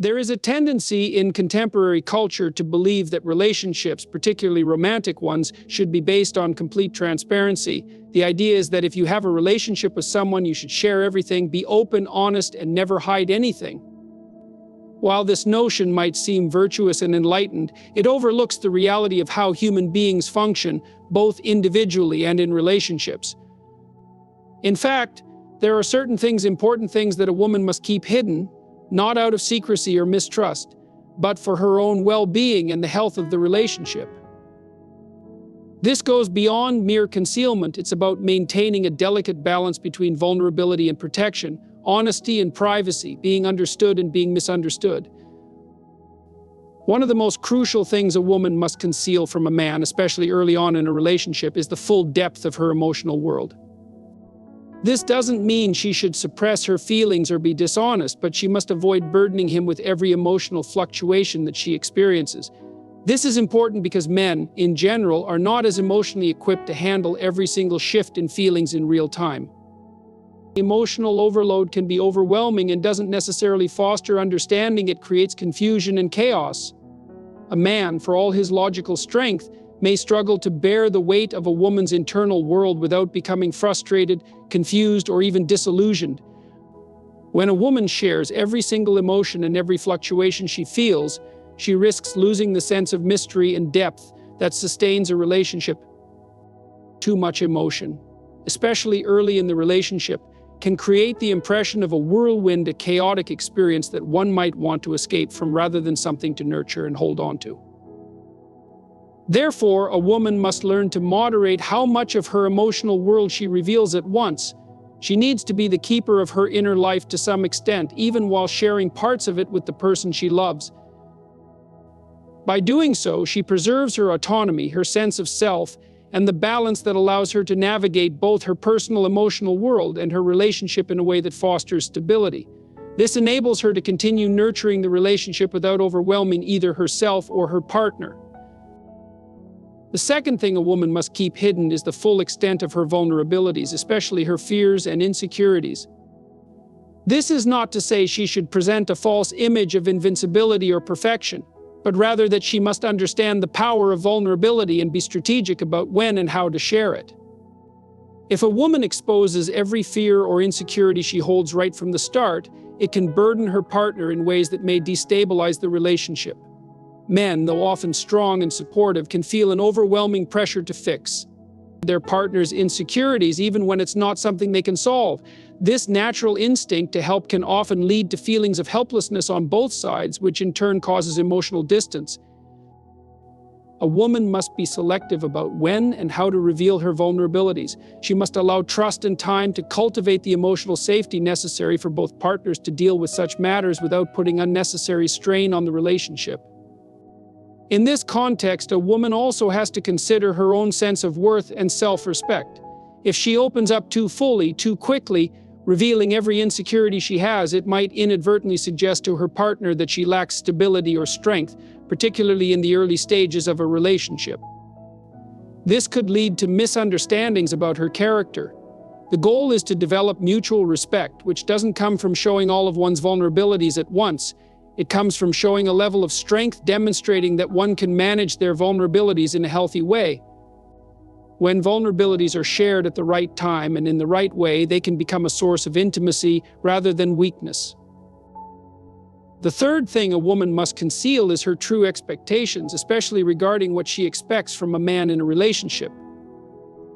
There is a tendency in contemporary culture to believe that relationships, particularly romantic ones, should be based on complete transparency. The idea is that if you have a relationship with someone, you should share everything, be open, honest, and never hide anything. While this notion might seem virtuous and enlightened, it overlooks the reality of how human beings function, both individually and in relationships. In fact, there are certain important things that a woman must keep hidden, not out of secrecy or mistrust, but for her own well-being and the health of the relationship. This goes beyond mere concealment. It's about maintaining a delicate balance between vulnerability and protection, honesty and privacy, being understood and being misunderstood. One of the most crucial things a woman must conceal from a man, especially early on in a relationship, is the full depth of her emotional world. This doesn't mean she should suppress her feelings or be dishonest, but she must avoid burdening him with every emotional fluctuation that she experiences. This is important because men, in general, are not as emotionally equipped to handle every single shift in feelings in real time. Emotional overload can be overwhelming and doesn't necessarily foster understanding. It creates confusion and chaos. A man, for all his logical strength, may struggle to bear the weight of a woman's internal world without becoming frustrated, confused, or even disillusioned. When a woman shares every single emotion and every fluctuation she feels, she risks losing the sense of mystery and depth that sustains a relationship. Too much emotion, especially early in the relationship, can create the impression of a whirlwind, a chaotic experience that one might want to escape from rather than something to nurture and hold on to. Therefore, a woman must learn to moderate how much of her emotional world she reveals at once. She needs to be the keeper of her inner life to some extent, even while sharing parts of it with the person she loves. By doing so, she preserves her autonomy, her sense of self, and the balance that allows her to navigate both her personal emotional world and her relationship in a way that fosters stability. This enables her to continue nurturing the relationship without overwhelming either herself or her partner. The second thing a woman must keep hidden is the full extent of her vulnerabilities, especially her fears and insecurities. This is not to say she should present a false image of invincibility or perfection, but rather that she must understand the power of vulnerability and be strategic about when and how to share it. If a woman exposes every fear or insecurity she holds right from the start, it can burden her partner in ways that may destabilize the relationship. Men, though often strong and supportive, can feel an overwhelming pressure to fix their partner's insecurities, even when it's not something they can solve. This natural instinct to help can often lead to feelings of helplessness on both sides, which in turn causes emotional distance. A woman must be selective about when and how to reveal her vulnerabilities. She must allow trust and time to cultivate the emotional safety necessary for both partners to deal with such matters without putting unnecessary strain on the relationship. In this context, a woman also has to consider her own sense of worth and self-respect. If she opens up too fully, too quickly, revealing every insecurity she has, it might inadvertently suggest to her partner that she lacks stability or strength, particularly in the early stages of a relationship. This could lead to misunderstandings about her character. The goal is to develop mutual respect, which doesn't come from showing all of one's vulnerabilities at once. It comes from showing a level of strength, demonstrating that one can manage their vulnerabilities in a healthy way. When vulnerabilities are shared at the right time and in the right way, they can become a source of intimacy rather than weakness. The third thing a woman must conceal is her true expectations, especially regarding what she expects from a man in a relationship.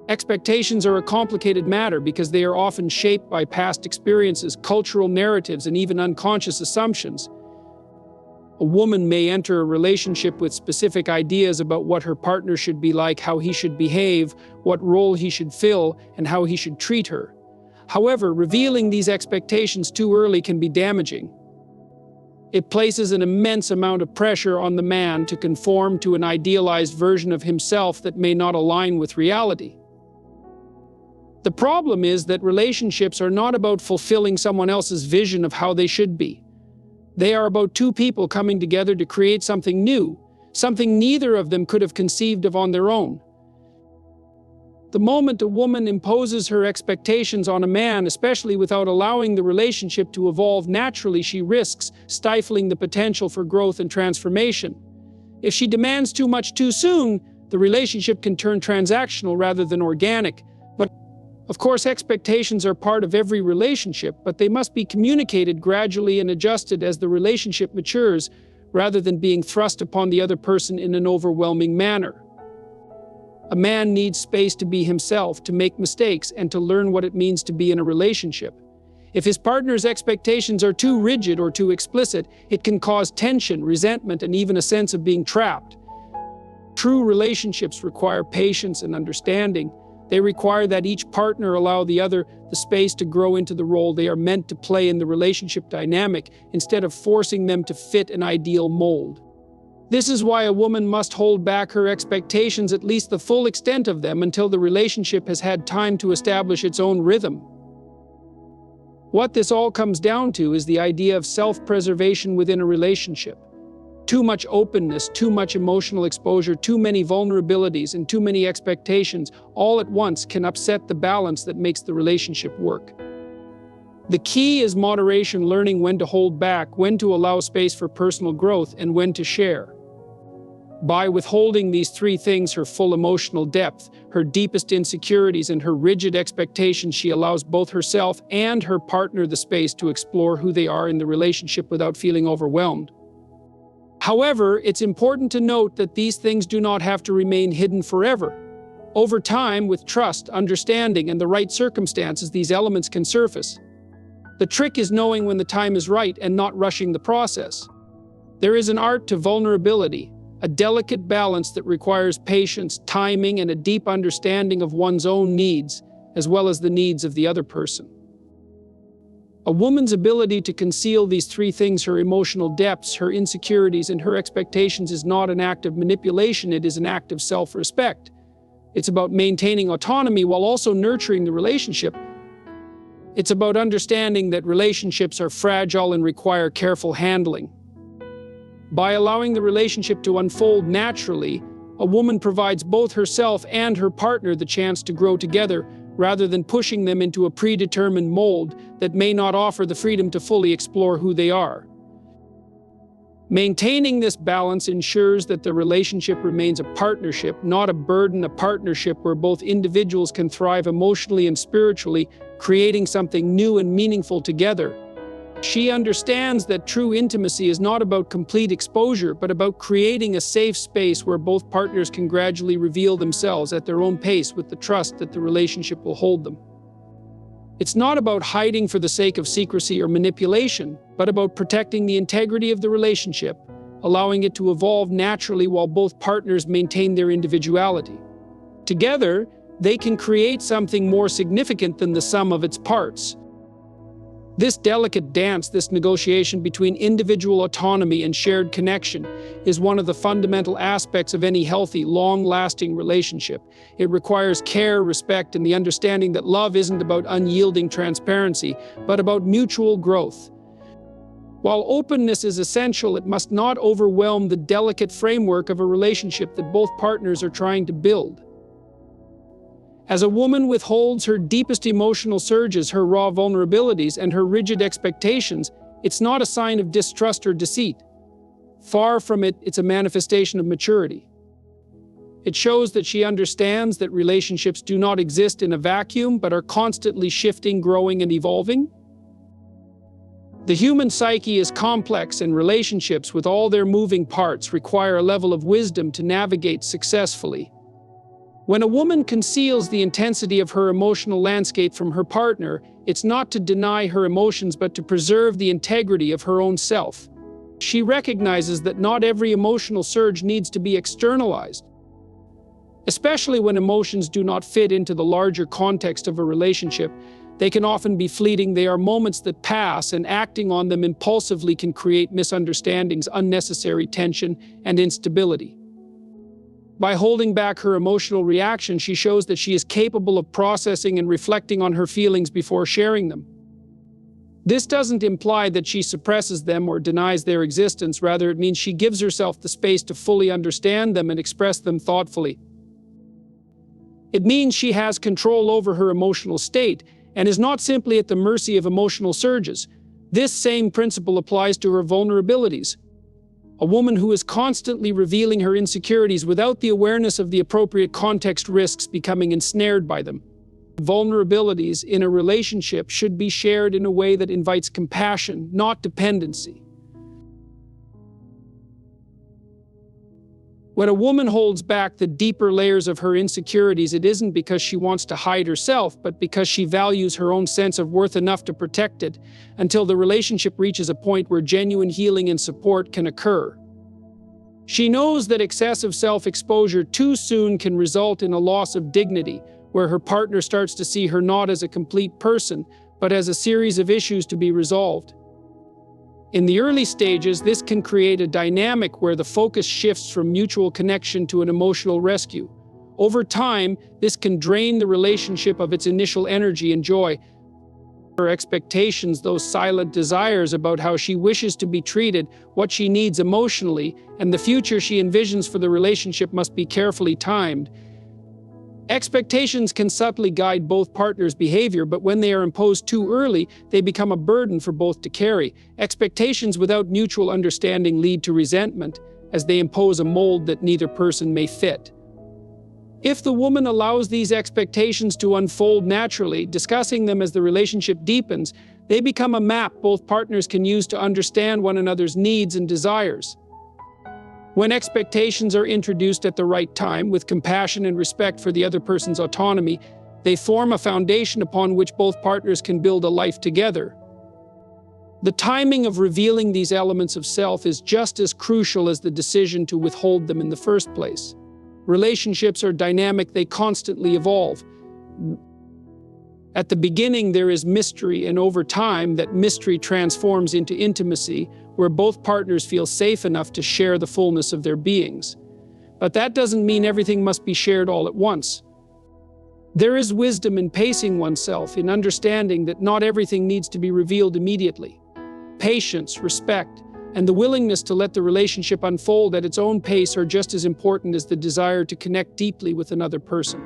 Expectations are a complicated matter because they are often shaped by past experiences, cultural narratives, and even unconscious assumptions. A woman may enter a relationship with specific ideas about what her partner should be like, how he should behave, what role he should fill, and how he should treat her. However, revealing these expectations too early can be damaging. It places an immense amount of pressure on the man to conform to an idealized version of himself that may not align with reality. The problem is that relationships are not about fulfilling someone else's vision of how they should be. They are about two people coming together to create something new, something neither of them could have conceived of on their own. The moment a woman imposes her expectations on a man, especially without allowing the relationship to evolve naturally, she risks stifling the potential for growth and transformation. If she demands too much too soon, the relationship can turn transactional rather than organic. But, of course, expectations are part of every relationship, but they must be communicated gradually and adjusted as the relationship matures, rather than being thrust upon the other person in an overwhelming manner. A man needs space to be himself, to make mistakes, and to learn what it means to be in a relationship. If his partner's expectations are too rigid or too explicit, it can cause tension, resentment, and even a sense of being trapped. True relationships require patience and understanding. They require that each partner allow the other the space to grow into the role they are meant to play in the relationship dynamic, instead of forcing them to fit an ideal mold. This is why a woman must hold back her expectations, at least the full extent of them, until the relationship has had time to establish its own rhythm. What this all comes down to is the idea of self-preservation within a relationship. Too much openness, too much emotional exposure, too many vulnerabilities, and too many expectations all at once can upset the balance that makes the relationship work. The key is moderation, learning when to hold back, when to allow space for personal growth, and when to share. By withholding these three things, her full emotional depth, her deepest insecurities, and her rigid expectations, she allows both herself and her partner the space to explore who they are in the relationship without feeling overwhelmed. However, it's important to note that these things do not have to remain hidden forever. Over time, with trust, understanding, and the right circumstances, these elements can surface. The trick is knowing when the time is right and not rushing the process. There is an art to vulnerability, a delicate balance that requires patience, timing, and a deep understanding of one's own needs, as well as the needs of the other person. A woman's ability to conceal these three things, her emotional depths, her insecurities, and her expectations, is not an act of manipulation, it is an act of self-respect. It's about maintaining autonomy while also nurturing the relationship. It's about understanding that relationships are fragile and require careful handling. By allowing the relationship to unfold naturally, a woman provides both herself and her partner the chance to grow together, rather than pushing them into a predetermined mold that may not offer the freedom to fully explore who they are. Maintaining this balance ensures that the relationship remains a partnership, not a burden, a partnership where both individuals can thrive emotionally and spiritually, creating something new and meaningful together. She understands that true intimacy is not about complete exposure, but about creating a safe space where both partners can gradually reveal themselves at their own pace, with the trust that the relationship will hold them. It's not about hiding for the sake of secrecy or manipulation, but about protecting the integrity of the relationship, allowing it to evolve naturally while both partners maintain their individuality. Together, they can create something more significant than the sum of its parts. This delicate dance, this negotiation between individual autonomy and shared connection, is one of the fundamental aspects of any healthy, long-lasting relationship. It requires care, respect, and the understanding that love isn't about unyielding transparency, but about mutual growth. While openness is essential, it must not overwhelm the delicate framework of a relationship that both partners are trying to build. As a woman withholds her deepest emotional surges, her raw vulnerabilities, and her rigid expectations, it's not a sign of distrust or deceit. Far from it, it's a manifestation of maturity. It shows that she understands that relationships do not exist in a vacuum, but are constantly shifting, growing, and evolving. The human psyche is complex, and relationships, with all their moving parts, require a level of wisdom to navigate successfully. When a woman conceals the intensity of her emotional landscape from her partner, it's not to deny her emotions but to preserve the integrity of her own self. She recognizes that not every emotional surge needs to be externalized. Especially when emotions do not fit into the larger context of a relationship, they can often be fleeting. They are moments that pass, and acting on them impulsively can create misunderstandings, unnecessary tension, and instability. By holding back her emotional reaction, she shows that she is capable of processing and reflecting on her feelings before sharing them. This doesn't imply that she suppresses them or denies their existence. Rather, it means she gives herself the space to fully understand them and express them thoughtfully. It means she has control over her emotional state and is not simply at the mercy of emotional surges. This same principle applies to her vulnerabilities. A woman who is constantly revealing her insecurities without the awareness of the appropriate context risks becoming ensnared by them. Vulnerabilities in a relationship should be shared in a way that invites compassion, not dependency. When a woman holds back the deeper layers of her insecurities, it isn't because she wants to hide herself, but because she values her own sense of worth enough to protect it until the relationship reaches a point where genuine healing and support can occur. She knows that excessive self-exposure too soon can result in a loss of dignity, where her partner starts to see her not as a complete person, but as a series of issues to be resolved. In the early stages, this can create a dynamic where the focus shifts from mutual connection to an emotional rescue. Over time, this can drain the relationship of its initial energy and joy. Her expectations, those silent desires about how she wishes to be treated, what she needs emotionally, and the future she envisions for the relationship must be carefully timed. Expectations can subtly guide both partners' behavior, but when they are imposed too early, they become a burden for both to carry. Expectations without mutual understanding lead to resentment, as they impose a mold that neither person may fit. If the woman allows these expectations to unfold naturally, discussing them as the relationship deepens, they become a map both partners can use to understand one another's needs and desires. When expectations are introduced at the right time, with compassion and respect for the other person's autonomy, they form a foundation upon which both partners can build a life together. The timing of revealing these elements of self is just as crucial as the decision to withhold them in the first place. Relationships are dynamic, they constantly evolve. At the beginning, there is mystery, and over time, that mystery transforms into intimacy, where both partners feel safe enough to share the fullness of their beings. But that doesn't mean everything must be shared all at once. There is wisdom in pacing oneself, in understanding that not everything needs to be revealed immediately. Patience, respect, and the willingness to let the relationship unfold at its own pace are just as important as the desire to connect deeply with another person.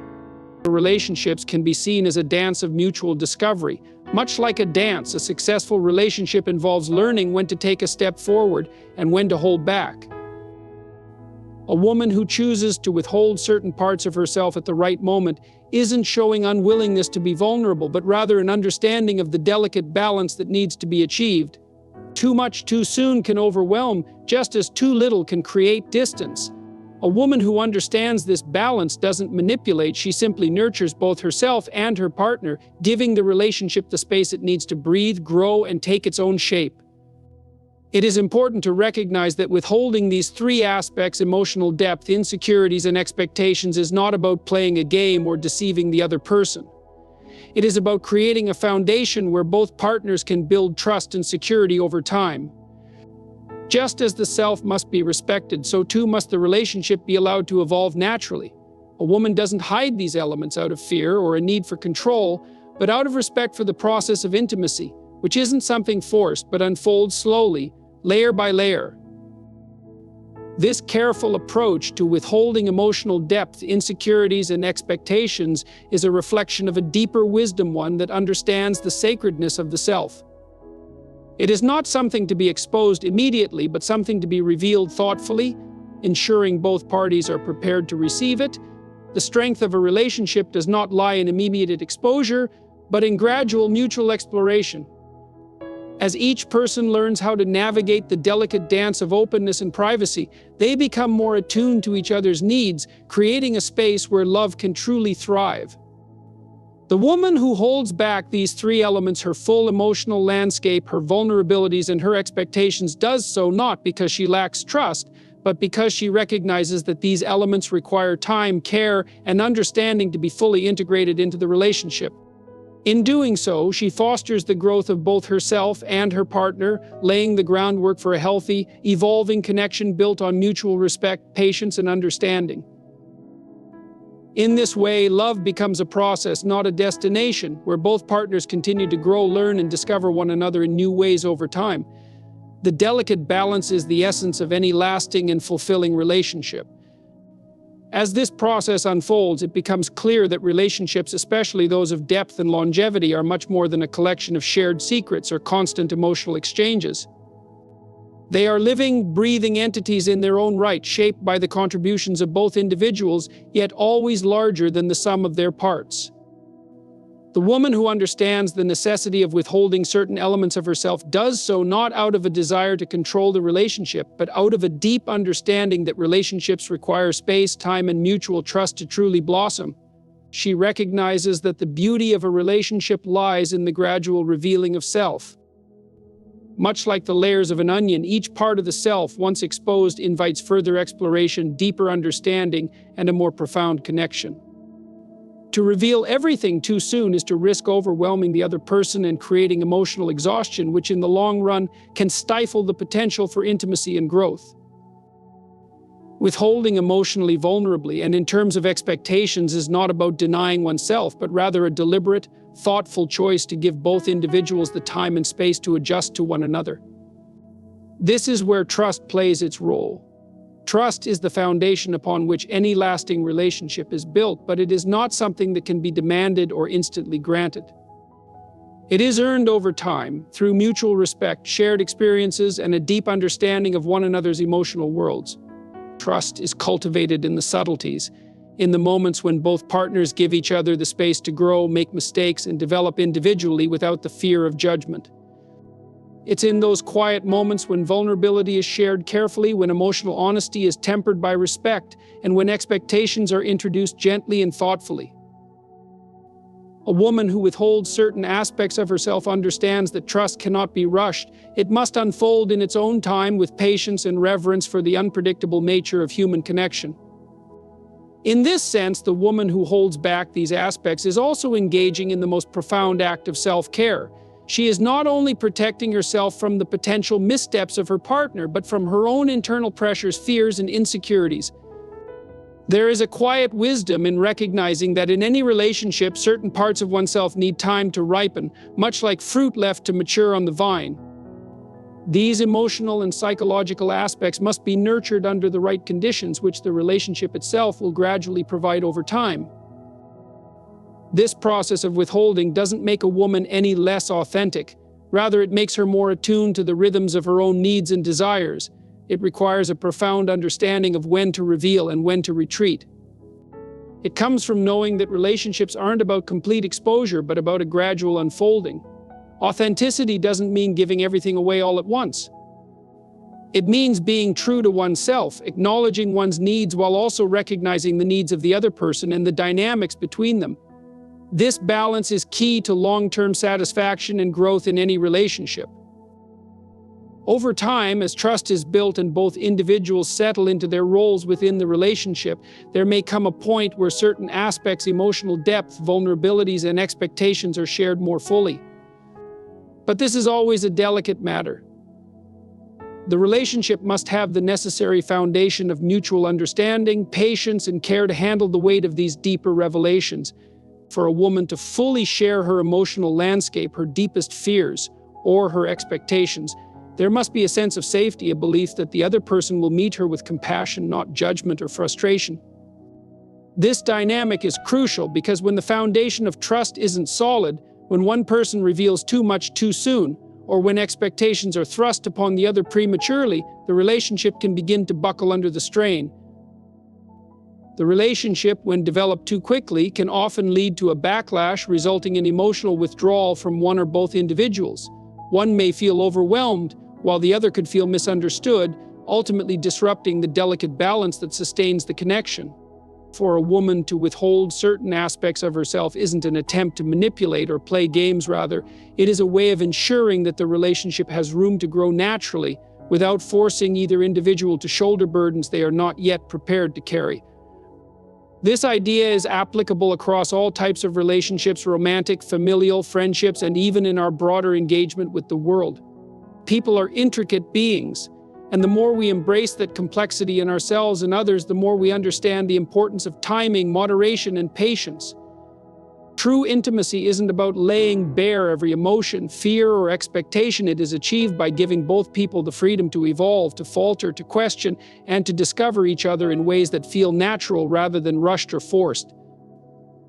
Relationships can be seen as a dance of mutual discovery. Much like a dance, a successful relationship involves learning when to take a step forward and when to hold back. A woman who chooses to withhold certain parts of herself at the right moment isn't showing unwillingness to be vulnerable, but rather an understanding of the delicate balance that needs to be achieved. Too much too soon can overwhelm, just as too little can create distance. A woman who understands this balance doesn't manipulate, she simply nurtures both herself and her partner, giving the relationship the space it needs to breathe, grow, and take its own shape. It is important to recognize that withholding these three aspects, emotional depth, insecurities, and expectations, is not about playing a game or deceiving the other person. It is about creating a foundation where both partners can build trust and security over time. Just as the self must be respected, so too must the relationship be allowed to evolve naturally. A woman doesn't hide these elements out of fear or a need for control, but out of respect for the process of intimacy, which isn't something forced but unfolds slowly, layer by layer. This careful approach to withholding emotional depth, insecurities, and expectations is a reflection of a deeper wisdom, one that understands the sacredness of the self. It is not something to be exposed immediately, but something to be revealed thoughtfully, ensuring both parties are prepared to receive it. The strength of a relationship does not lie in immediate exposure, but in gradual mutual exploration. As each person learns how to navigate the delicate dance of openness and privacy, they become more attuned to each other's needs, creating a space where love can truly thrive. The woman who holds back these three elements, her full emotional landscape, her vulnerabilities, and her expectations, does so not because she lacks trust, but because she recognizes that these elements require time, care, and understanding to be fully integrated into the relationship. In doing so, she fosters the growth of both herself and her partner, laying the groundwork for a healthy, evolving connection built on mutual respect, patience, and understanding. In this way, love becomes a process, not a destination, where both partners continue to grow, learn, and discover one another in new ways over time. The delicate balance is the essence of any lasting and fulfilling relationship. As this process unfolds, it becomes clear that relationships, especially those of depth and longevity, are much more than a collection of shared secrets or constant emotional exchanges. They are living, breathing entities in their own right, shaped by the contributions of both individuals, yet always larger than the sum of their parts. The woman who understands the necessity of withholding certain elements of herself does so not out of a desire to control the relationship, but out of a deep understanding that relationships require space, time, and mutual trust to truly blossom. She recognizes that the beauty of a relationship lies in the gradual revealing of self. Much like the layers of an onion, each part of the self, once exposed, invites further exploration, deeper understanding, and a more profound connection. To reveal everything too soon is to risk overwhelming the other person and creating emotional exhaustion, which in the long run can stifle the potential for intimacy and growth. Withholding emotionally vulnerably and in terms of expectations is not about denying oneself, but rather a deliberate, thoughtful choice to give both individuals the time and space to adjust to one another. This is where trust plays its role. Trust is the foundation upon which any lasting relationship is built, but it is not something that can be demanded or instantly granted. It is earned over time, through mutual respect, shared experiences, and a deep understanding of one another's emotional worlds. Trust is cultivated in the subtleties, in the moments when both partners give each other the space to grow, make mistakes, and develop individually without the fear of judgment. It's in those quiet moments when vulnerability is shared carefully, when emotional honesty is tempered by respect, and when expectations are introduced gently and thoughtfully. A woman who withholds certain aspects of herself understands that trust cannot be rushed. It must unfold in its own time with patience and reverence for the unpredictable nature of human connection. In this sense, the woman who holds back these aspects is also engaging in the most profound act of self-care. She is not only protecting herself from the potential missteps of her partner, but from her own internal pressures, fears, and insecurities. There is a quiet wisdom in recognizing that in any relationship, certain parts of oneself need time to ripen, much like fruit left to mature on the vine. These emotional and psychological aspects must be nurtured under the right conditions, which the relationship itself will gradually provide over time. This process of withholding doesn't make a woman any less authentic. Rather, it makes her more attuned to the rhythms of her own needs and desires. It requires a profound understanding of when to reveal and when to retreat. It comes from knowing that relationships aren't about complete exposure, but about a gradual unfolding. Authenticity doesn't mean giving everything away all at once. It means being true to oneself, acknowledging one's needs while also recognizing the needs of the other person and the dynamics between them. This balance is key to long-term satisfaction and growth in any relationship. Over time, as trust is built and both individuals settle into their roles within the relationship, there may come a point where certain aspects, emotional depth, vulnerabilities, and expectations are shared more fully. But this is always a delicate matter. The relationship must have the necessary foundation of mutual understanding, patience, and care to handle the weight of these deeper revelations. For a woman to fully share her emotional landscape, her deepest fears, or her expectations, there must be a sense of safety, a belief that the other person will meet her with compassion, not judgment or frustration. This dynamic is crucial because when the foundation of trust isn't solid, when one person reveals too much too soon, or when expectations are thrust upon the other prematurely, the relationship can begin to buckle under the strain. The relationship, when developed too quickly, can often lead to a backlash, resulting in emotional withdrawal from one or both individuals. One may feel overwhelmed, while the other could feel misunderstood, ultimately disrupting the delicate balance that sustains the connection. For a woman to withhold certain aspects of herself isn't an attempt to manipulate or play games, rather, it is a way of ensuring that the relationship has room to grow naturally, without forcing either individual to shoulder burdens they are not yet prepared to carry. This idea is applicable across all types of relationships, romantic, familial, friendships, and even in our broader engagement with the world. People are intricate beings, and the more we embrace that complexity in ourselves and others, the more we understand the importance of timing, moderation, and patience. True intimacy isn't about laying bare every emotion, fear, or expectation. It is achieved by giving both people the freedom to evolve, to falter, to question, and to discover each other in ways that feel natural rather than rushed or forced.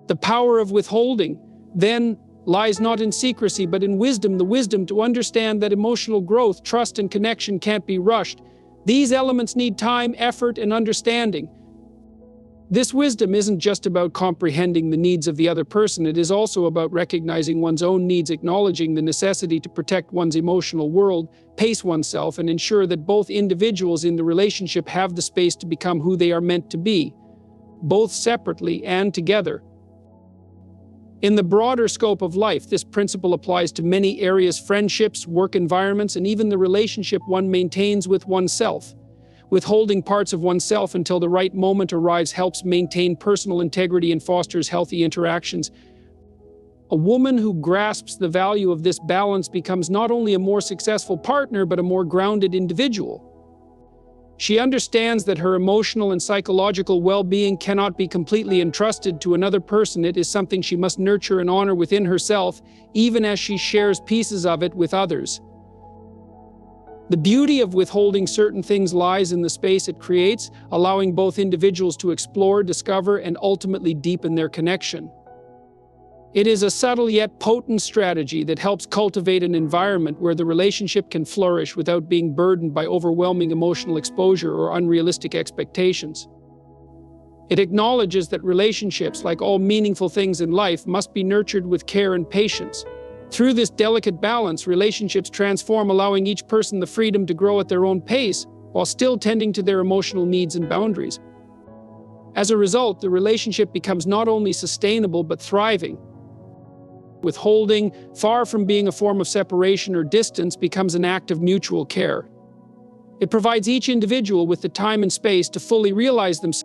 The power of withholding, then, lies not in secrecy but in wisdom, the wisdom to understand that emotional growth, trust, and connection can't be rushed. These elements need time, effort, and understanding. This wisdom isn't just about comprehending the needs of the other person, it is also about recognizing one's own needs, acknowledging the necessity to protect one's emotional world, pace oneself, and ensure that both individuals in the relationship have the space to become who they are meant to be, both separately and together. In the broader scope of life, this principle applies to many areas: friendships, work environments, and even the relationship one maintains with oneself. Withholding parts of oneself until the right moment arrives helps maintain personal integrity and fosters healthy interactions. A woman who grasps the value of this balance becomes not only a more successful partner, but a more grounded individual. She understands that her emotional and psychological well-being cannot be completely entrusted to another person. It is something she must nurture and honor within herself, even as she shares pieces of it with others. The beauty of withholding certain things lies in the space it creates, allowing both individuals to explore, discover, and ultimately deepen their connection. It is a subtle yet potent strategy that helps cultivate an environment where the relationship can flourish without being burdened by overwhelming emotional exposure or unrealistic expectations. It acknowledges that relationships, like all meaningful things in life, must be nurtured with care and patience. Through this delicate balance, relationships transform, allowing each person the freedom to grow at their own pace, while still tending to their emotional needs and boundaries. As a result, the relationship becomes not only sustainable but thriving. Withholding, far from being a form of separation or distance, becomes an act of mutual care. It provides each individual with the time and space to fully realize themselves.